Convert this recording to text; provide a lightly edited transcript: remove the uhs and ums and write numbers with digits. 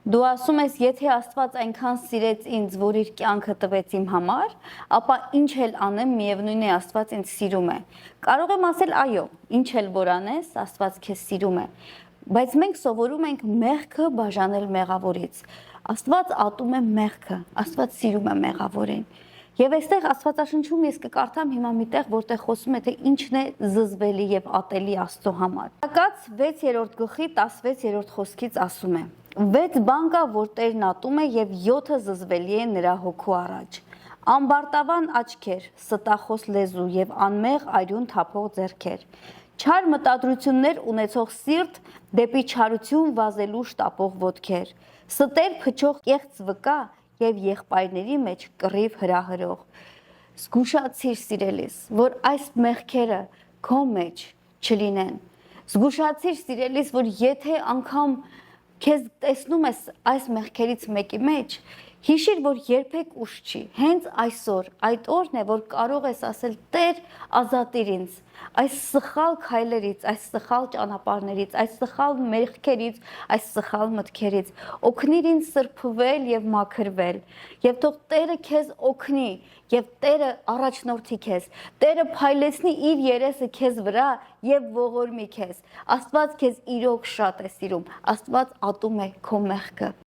Դու ասում ես, եթե Աստված այնքան սիրեց ինձ, որ իր կյանքը տվեց իմ համար, ապա ինչ էլ անեմ, միևնույն է Աստված ինձ սիրում է։ Կարող եմ ասել, այո, ինչ էլ որ անես, Աստված քեզ սիրում է։ Բայց մենք սովորում ենք մեղքը բաժանել մեղավորից։ Աստված ատում է մեղքը, Աստված սիրում է մեղավորին։ Եվ այստեղ Աստվածաշնչում ես կկարդամ հիմա մի տեղ, որտեղ խոսում է, թե ինչն է զզվելի եւ ատելի Աստծո համար։ Հակաց 6-րդ գլխի 16-րդ խոսքից ասում է. «Վեց բան կա, որ Տերն ատում է եւ 7-ը զզվելի է նրա հոգու առաջ։ Ամբարտավան աչքեր, ստախոս լեզու եւ անմեղ արյուն թափող ձեռքեր։ Չար մտադրություններ ունեցող սիրտ, դեպի չարություն վազելու շտապող ոտքեր։ Ստեր փչող կեղծ վկա եւ եղբայրների մեջ կռիվ հրահրող»։ Զգուշացիր սիրելիս, որ այս մեղքերը քո մեջ չլինեն։ Զգուշացիր սիրելիս, որ եթե անգամ քեզ տեսնում ես այս մեղքերից մեկի մեջ, հիշիր, որ երբեք ուշ չի, հենց այսօր, այդ օրն է, որ կարող ես ասել Տեր, ազատիր ինձ այս սխալ քայլերից, այս սխալ ճանապարհներից, այս սխալ մեղքերից, այս սխալ մտքերից, օգնիր ինձ սրբվել եւ մաքրվել, եւ թող Տերը քեզ օգնի, եւ Տերը առաջնորդի քեզ, Տերը փայլեցնի իր երեսը քեզ վրա եւ ողորմի քեզ։ Աստված քեզ իրոք շատ է սիրում, Աստված ատում է քո մեղքը։